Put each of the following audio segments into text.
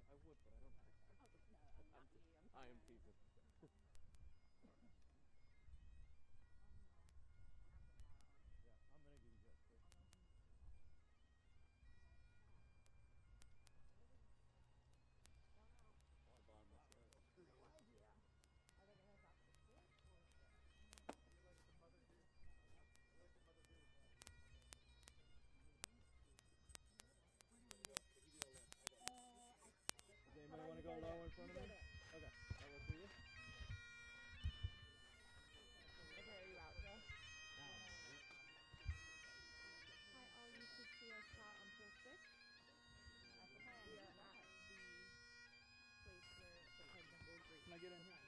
I would, but I don't think so. I am teasing. Yeah, I'm gonna give you guys this. Why buy myself? Does anybody want to go low in front of me? Okay, that works for you? Okay, are you out, Joe? Hi, all. You should see us shot on pool 6. That's okay. We are at the place where the president will greet. Can I get in here?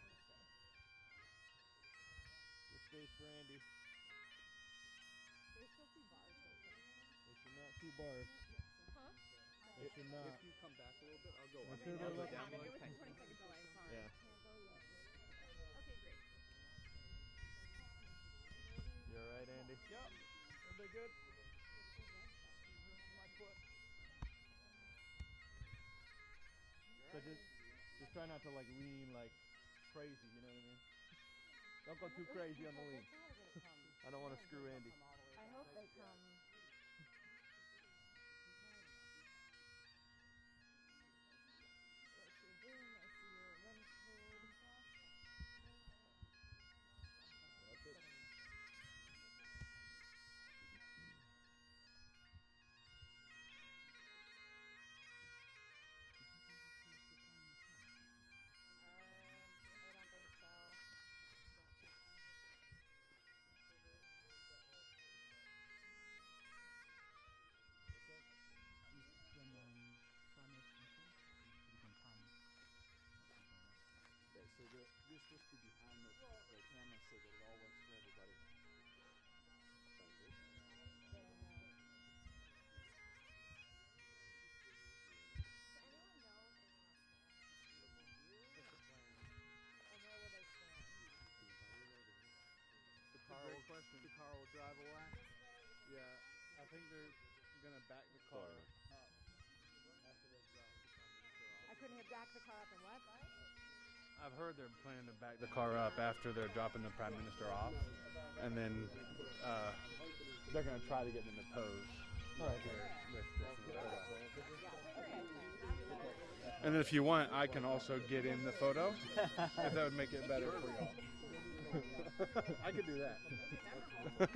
Your space for Andy. They still see bars, don't they? They should not see bars. Huh? They should not. If you come back a little bit, I'll go. Make sure they're looking. It was 20 seconds away, sorry. Yeah. Okay, great. You alright, Andy? Yep. Everybody good? My foot. So just try not to like lean like crazy, you know what I mean? Don't go too crazy on the lean. I don't want to screw Andy. I hope they come. What's your boom? I see your lens hold. That's it. I don't think so. Okay, so you're supposed to be behind the camera so that it all works for everybody. Sounds good. They don't know. Does anyone know if they're gonna stand this beautiful view? What's the plan? Or where will they stand? The car will drive away. Yeah, I think they're gonna back the car Sorry. up after they drop the Prime Minister off. I couldn't hear back the car up and what? I've heard they're planning to back the car up after they're dropping the Prime Minister off, and then they're gonna try to get them to pose right here with this. And then if you want, I can also get in the photo if that would make it better for y'all. I could do that. Got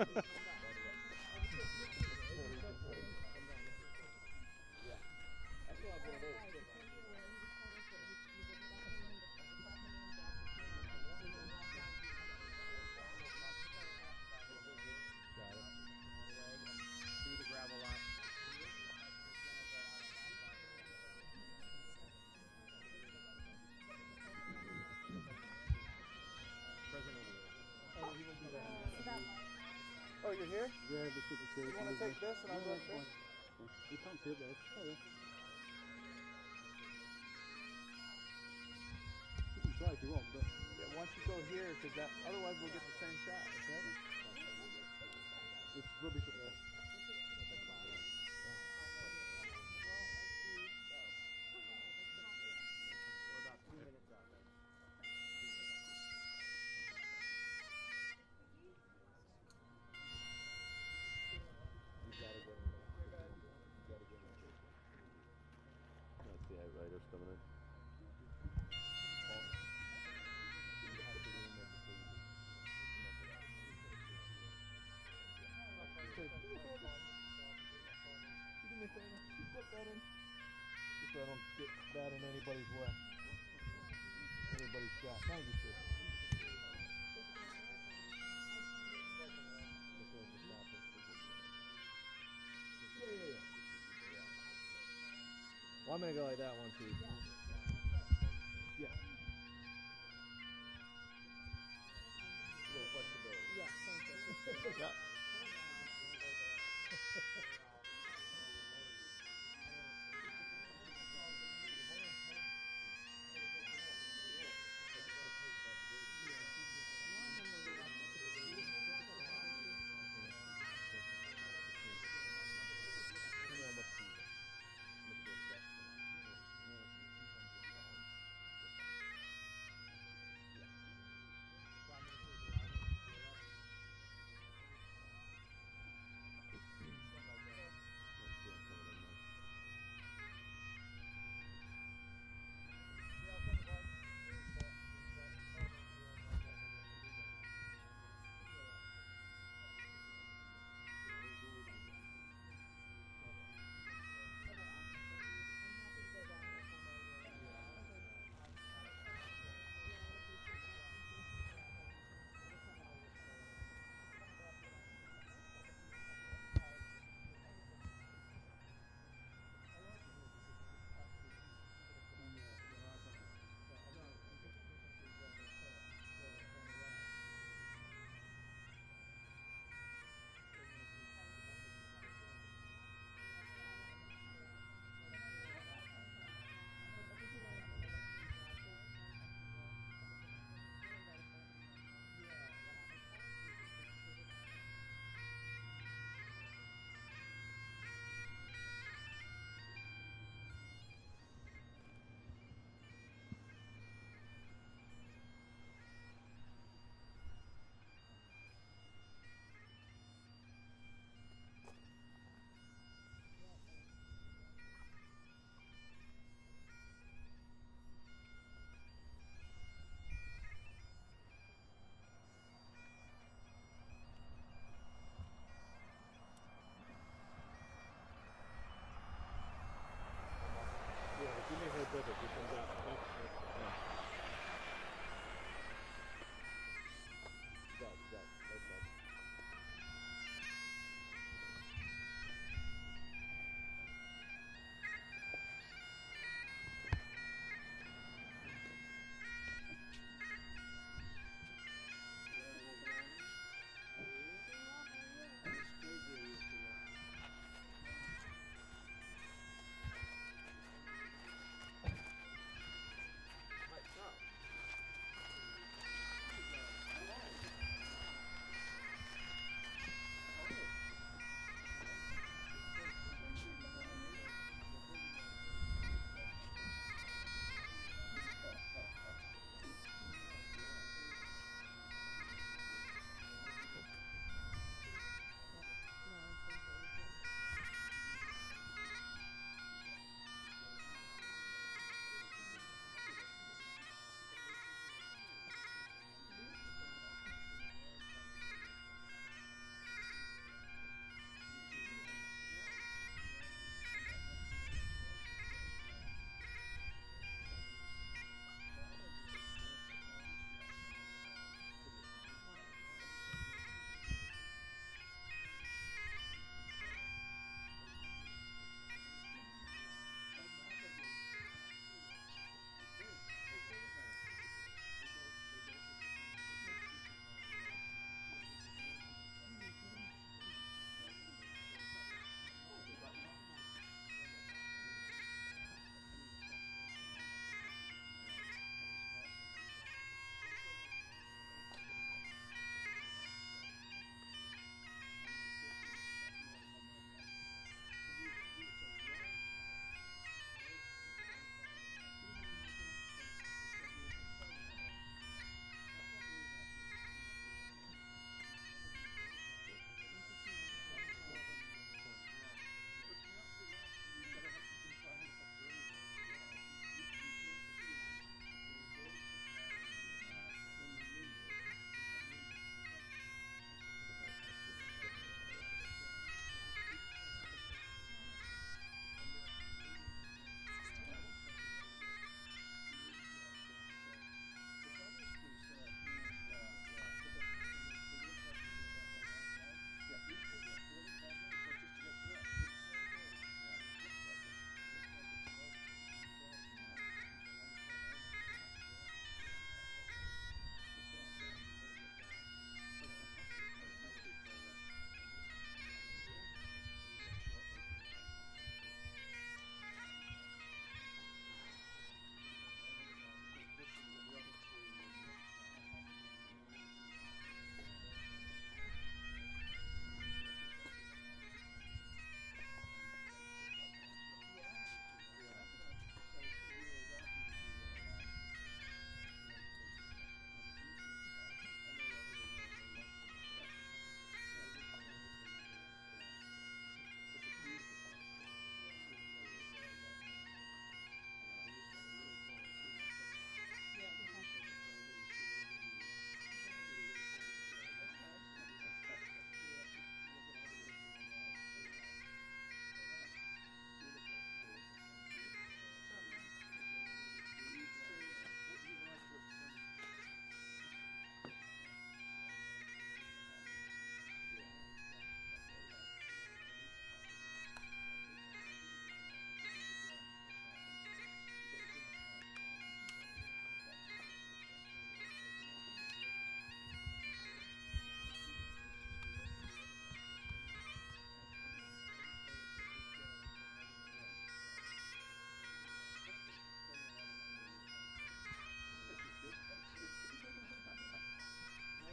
it. Through the gravel lot. President. Oh, he will do that. Oh, you're here? Yeah, this is the You want to take this and I'll go this? You can't see it though. Oh, yeah. You can try if you want, but Yeah, once you go here, because that otherwise we'll get the same shot. Okay? it's rubbish up there. We're about 2 minutes out. You gotta get in there. You gotta get in there. That's the outriders coming in. You have to lean there before you do me a favor. Put that in. Just so I don't get that in anybody's way. Anybody's shot. Thank you, sir. Yeah. Well, I'm gonna go like that one too. Yeah. A little flexibility. Yes, thank you. Yeah.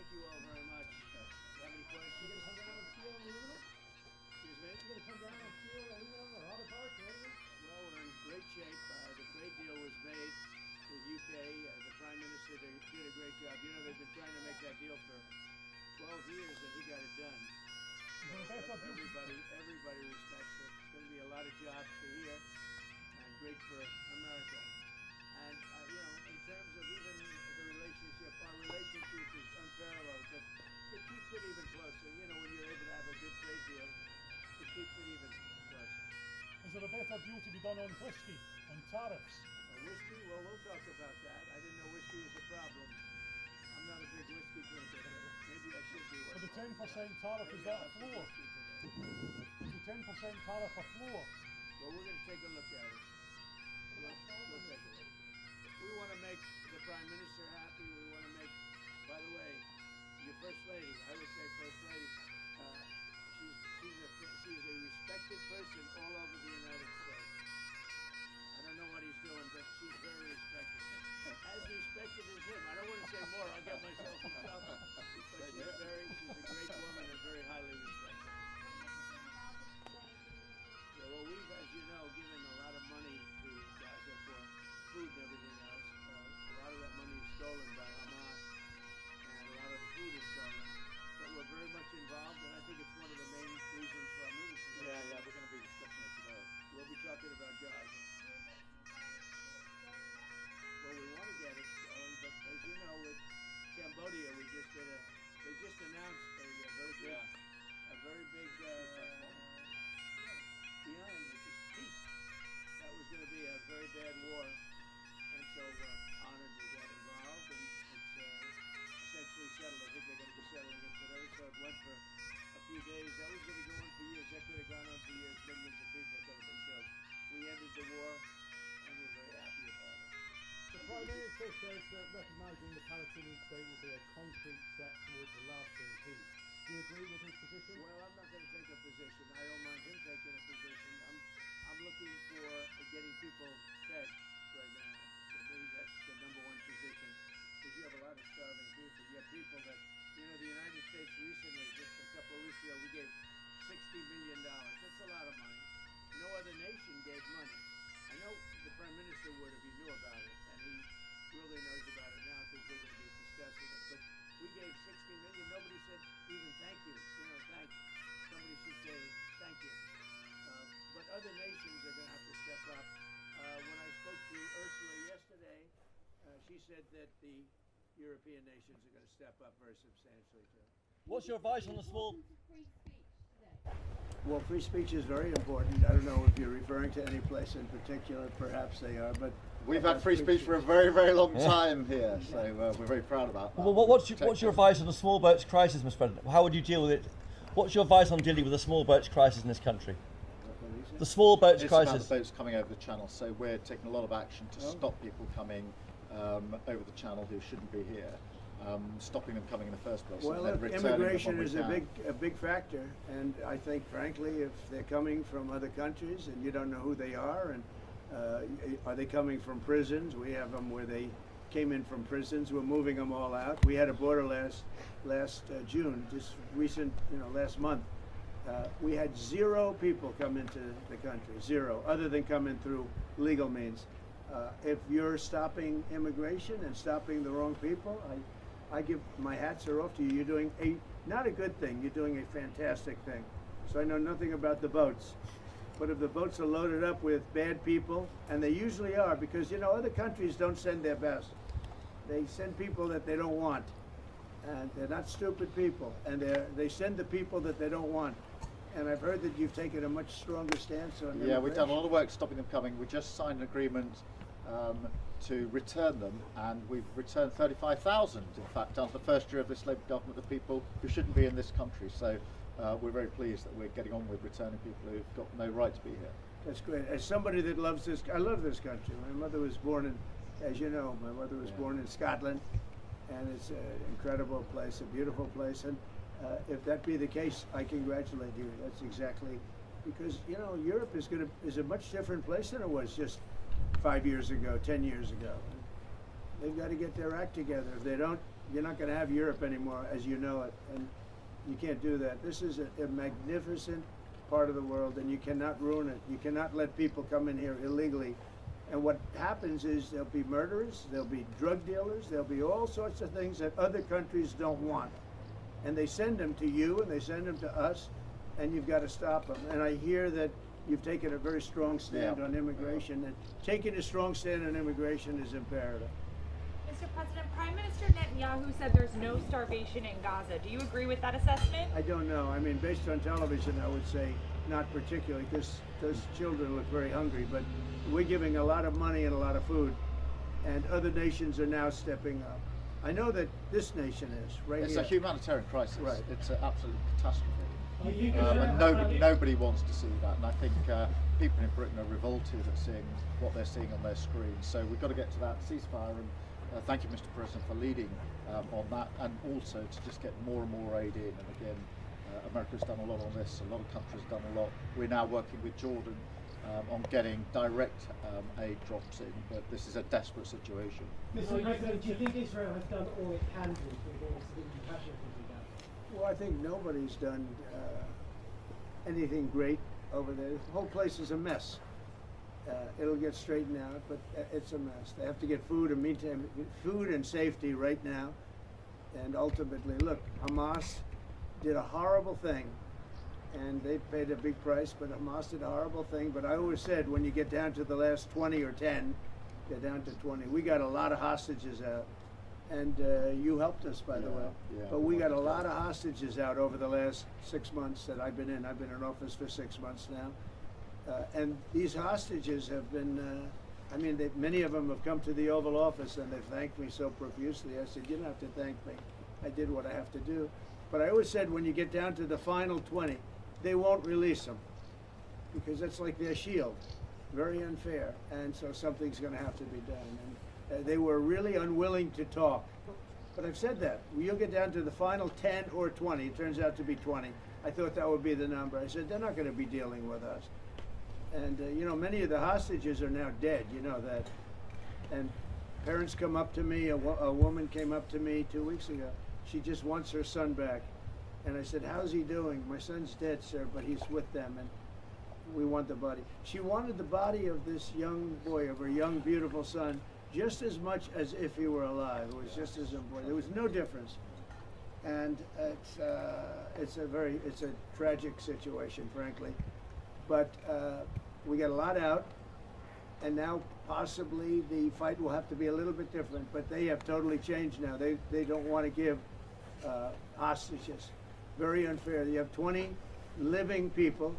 you all very much. Do you have any questions? You gonna come down and steal aluminum? Excuse me? You gonna come down and steal aluminum or other parts or anything? Well, we're in great shape. The trade deal was made with UK. The Prime Minister did a great job. You know, they've been trying to make that deal for 12 years, and he got it done. So everybody respects it. It's going to be a lot of jobs for here, and great for America. And you know, in terms of even the relationship, our relationship is unparalleled, but it keeps it even closer. You know, when you're able to have a good trade deal, it keeps it even closer. Is there a better deal to be done on whiskey and tariffs? Whiskey? Well, we'll talk about that. I didn't know whiskey was a problem. I'm not a big whiskey drinker. Maybe I should be one. But the 10% tariff, is that a floor? Is the 10% tariff a floor? Well, we're going to take a look at it. We'll take a look. We want to make the Prime Minister happy. We want to make, by the way, your First Lady, I would say First Lady, she's a respected person all over the United States. I don't know what he's doing, but she's very respected. As respected as him. I don't want to say more, I'll get myself in trouble. But she's a great woman and very highly respected. Yeah, well, we've, as you know, given a lot of money to Gaza for food and everything else. A lot of that money is stolen by Hamas, and a lot of the food is stolen. But we're very much involved, and I think it's one of the main reasons for our meeting today. Yeah, we're going to be discussing it today. We'll be talking about Gaza. Well, we want to get it, but as you know, with Cambodia, they just announced a very big beyond peace. That was going to be a very bad war, and so we're honored we got involved, and it's essentially settled. I think they're going to be settling it today, so it went for a few days. That was going to go on for years. That could have gone on for years. Millions of people could have been killed. We ended the war, and we're very happy about it. The Prime Minister says that recognising the Palestinian state will be a concrete step towards a lasting peace. Do you agree with his position? Well, I'm not going to take a position. I don't mind him taking a position. I'm looking for getting people fed right now. For me, that's the number one position. Because you have a lot of starving people. You have people that, you know, the United States recently, just a couple of weeks ago, we gave $60 million. That's a lot of money. No other nation gave money. I know the Prime Minister would if he knew about it, and he really knows about it now because we're going to be discussing it. But we gave $60 million. Nobody said even thank you. You know, thanks. Somebody should say thank you. But other nations are going to have to step up. When I spoke to Ursula yesterday, she said that the European nations are going to step up very substantially too. What's your advice on the small? Well, free speech is very important. I don't know if you're referring to any place in particular. Perhaps they are, but we've had free speech for a very, very long time here, so we're very proud about that. Well, what's your advice on the small boats crisis, Mr. President? How would you deal with it? What's your advice on dealing with the small boats crisis in this country? The small boats crisis. It's about the boats coming over the channel, so we're taking a lot of action to stop people coming over the channel who shouldn't be here. Stopping them coming in the first place. Well, immigration is a big factor, and I think, frankly, if they're coming from other countries and you don't know who they are, and are they coming from prisons? We have them where they came in from prisons. We're moving them all out. We had a border last June, just recent, last month. We had 0 people come into the country, 0, other than coming through legal means. If you're stopping immigration and stopping the wrong people, I give my hats are off to you. You're doing not a good thing, you're doing a fantastic thing. So I know nothing about the boats, but if the boats are loaded up with bad people, and they usually are, because other countries don't send their best. They send people that they don't want, and they're not stupid people, and they send the people that they don't want. And I've heard that you've taken a much stronger stance on immigration. Yeah, we've done a lot of work stopping them coming. We just signed an agreement to return them, and we've returned 35,000, in fact, after the first year of this Labour government, of people who shouldn't be in this country. So we're very pleased that we're getting on with returning people who've got no right to be here. That's great. As somebody that loves this, I love this country. My mother was born in, as you know, my mother was born in Scotland, and it's an incredible place, a beautiful place. And if that be the case, I congratulate you. That's exactly, because Europe is a much different place than it was just 5 years ago, 10 years ago. They've got to get their act together. If they don't, You're not going to have Europe anymore as you know it, and you can't do that. This is a magnificent part of the world, and you cannot ruin it. You cannot let people come in here illegally. And what happens is there'll be murderers, there'll be drug dealers, there'll be all sorts of things that other countries don't want. And they send them to you, and they send them to us, and you've got to stop them. And I hear that you've taken a very strong stand on immigration, and taking a strong stand on immigration is imperative. Mr. President, Prime Minister Netanyahu said there's no starvation in Gaza. Do you agree with that assessment? I don't know. I mean, based on television, I would say not particularly, because those children look very hungry, but we're giving a lot of money and a lot of food, and other nations are now stepping up. I know that this nation is, right It's here. a humanitarian crisis. Right. It's an absolute catastrophe. And nobody wants to see that. And I think people in Britain are revolted at seeing what they're seeing on their screens. So we've got to get to that ceasefire. And thank you, Mr. President, for leading on that, and also to just get more and more aid in. And again, America's done a lot on this. A lot of countries have done a lot. We're now working with Jordan on getting direct aid drops in, but this is a desperate situation. Mr. President, do you think Israel has done all it can do to avoid civilian casualties in Gaza? Well, I think nobody's done anything great over there. The whole place is a mess. It'll get straightened out, but it's a mess. They have to get food and meantime, food and safety right now. And ultimately, look, Hamas did a horrible thing, and they paid a big price, but Hamas did a horrible thing. But I always said, when you get down to the last 20 or 10, get down to 20. We got a lot of hostages out, and you helped us, by the way. Yeah. But we got a lot of hostages out over the last 6 months that I've been in. I've been in office for 6 months now. And these hostages have been, I mean, many of them have come to the Oval Office and they've thanked me so profusely. I said, you don't have to thank me. I did what I have to do. But I always said, when you get down to the final 20, they won't release them, because that's like their shield. Very unfair. And so something's going to have to be done. And they were really unwilling to talk. But I've said that. You'll get down to the final 10 or 20. It turns out to be 20. I thought that would be the number. I said, they're not going to be dealing with us. And, you know, many of the hostages are now dead, you know that. And parents come up to me, a woman came up to me 2 weeks ago. She just wants her son back. And I said, how's he doing? My son's dead, sir, but he's with them, and we want the body. She wanted the body of this young boy, of her young, beautiful son, just as much as if he were alive. It was just as important. There was no difference. And it's a tragic situation, frankly. But we got a lot out, and now possibly the fight will have to be a little bit different, but they have totally changed now. They don't want to give hostages. Very unfair. You have 20 living people,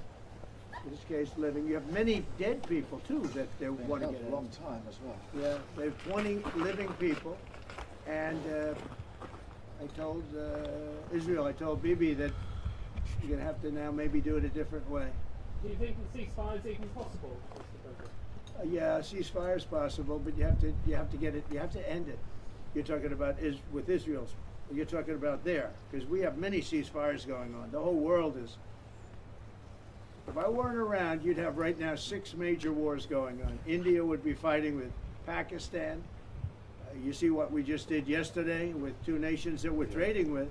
in this case living. You have many dead people too that they want to get a long time as well. Yeah, they have 20 living people, and I told Israel, I told Bibi that you're going to have to now maybe do it a different way. Do you think the ceasefire is even possible, Mr. President? Yeah, ceasefire is possible, but you have to get it. You have to end it. You're talking about with Israel's. You're talking about there, because we have many ceasefires going on. The whole world is. If I weren't around, you'd have right now 6 major wars going on. India would be fighting with Pakistan. You see what we just did yesterday with 2 nations that we're trading with.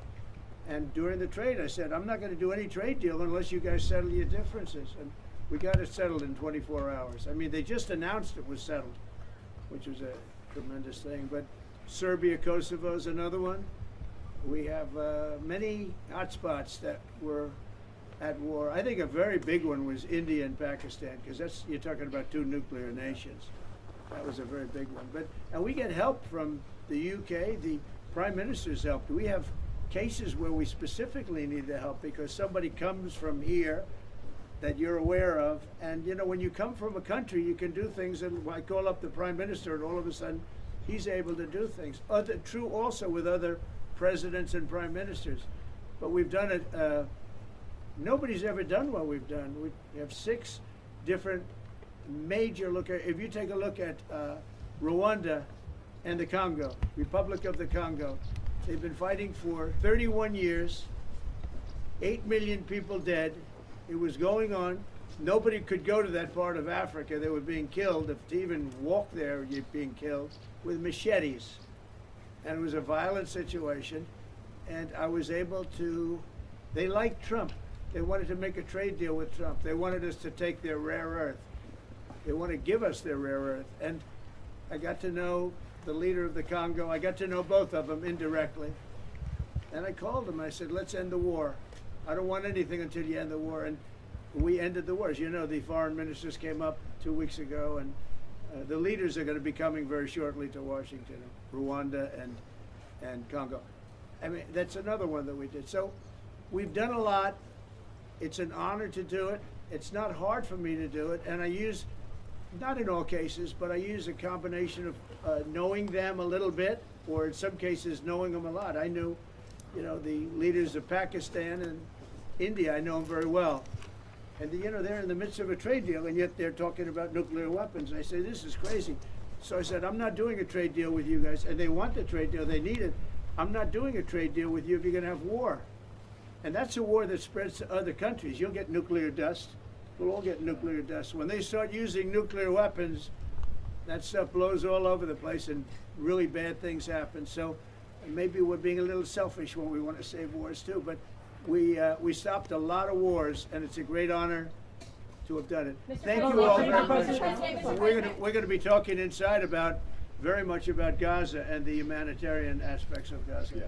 And during the trade, I said, I'm not going to do any trade deal unless you guys settle your differences. And we got it settled in 24 hours. I mean, they just announced it was settled, which was a tremendous thing. But Serbia, Kosovo is another one. We have many hotspots that were at war. I think a very big one was India and Pakistan, because you're talking about 2 nuclear nations. That was a very big one. And we get help from the UK. The Prime Minister's helped. We have cases where we specifically need the help because somebody comes from here that you're aware of, and you know, when you come from a country, you can do things, and I call up the Prime Minister, and all of a sudden, he's able to do things. True also with other presidents and prime ministers, but we've done it. Nobody's ever done what we've done. We have 6 different major if you take a look at Rwanda and the Congo, Republic of the Congo, they've been fighting for 31 years, 8 million people dead. It was going on. Nobody could go to that part of Africa. They were being killed. If to even walk there, you're being killed with machetes. and it was a violent situation, and I was able to, they liked Trump. They wanted to make a trade deal with Trump. They wanted us to take their rare earth. They want to give us their rare earth. And I got to know the leader of the Congo. I got to know both of them indirectly. And I called him. I said, let's end the war. I don't want anything until you end the war. And we ended the war. As you know, the foreign ministers came up 2 weeks ago, and the leaders are going to be coming very shortly to Washington, Rwanda and Congo. I mean, that's another one that we did. So we've done a lot. It's an honor to do it. It's not hard for me to do it. And I use, not in all cases, but I use a combination of knowing them a little bit, or in some cases knowing them a lot. I knew, you know, the leaders of Pakistan and India. I know them very well. And you know, they're in the midst of a trade deal, and yet they're talking about nuclear weapons. I say, this is crazy. So I said, I'm not doing a trade deal with you guys. And they want the trade deal. They need it. I'm not doing a trade deal with you if you're going to have war. And that's a war that spreads to other countries. You'll get nuclear dust. We'll all get nuclear dust. When they start using nuclear weapons, that stuff blows all over the place and really bad things happen. So maybe we're being a little selfish when we want to save wars too. But we stopped a lot of wars, and it's a great honor to have done it. Thank you all very much. We're going to be talking inside very much about Gaza and the humanitarian aspects of Gaza. Yeah.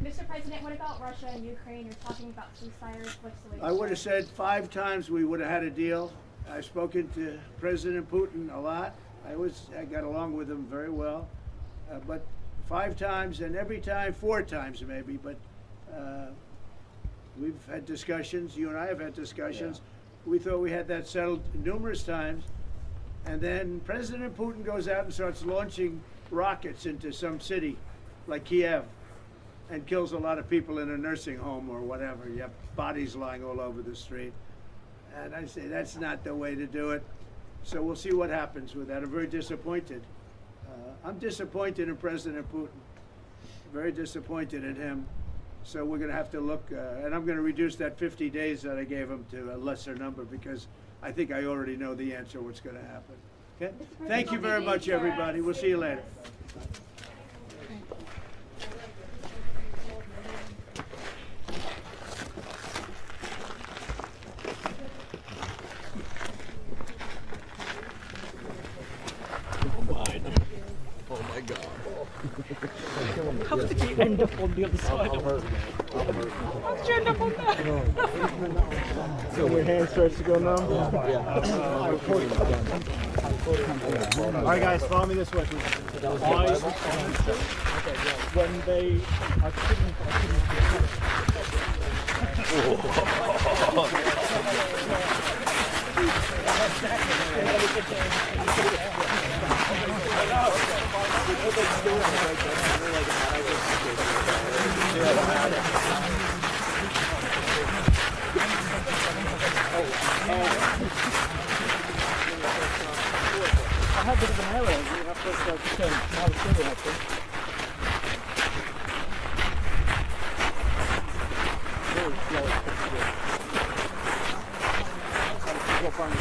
Mr. President, what about Russia and Ukraine? You're talking about ceasefire. What's the latest? I would have said 5 times we would have had a deal. I've spoken to President Putin a lot. I got along with him very well. But 5 times, and every time 4 times maybe, but we've had discussions. You and I have had discussions. Yeah. We thought we had that settled numerous times. And then President Putin goes out and starts launching rockets into some city like Kiev and kills a lot of people in a nursing home or whatever. You have bodies lying all over the street. And I say, that's not the way to do it. So we'll see what happens with that. I'm very disappointed. I'm disappointed in President Putin. Very disappointed in him. So we're going to have to look, and I'm going to reduce that 50 days that I gave him to a lesser number, because I think I already know the answer what's going to happen. Okay? Thank you very much, everybody. We'll see you later. Oh my God. How did you end up on the other side of it? How did you end up on that? So your hand starts to go numb? Yeah. Alright guys, follow me this way. When they are I had a bit of an error. You have to start to turn. Now it's really helpful. Very slow. Go find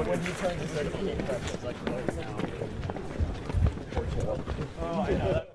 when you turn to 13, it's like, oh, I know.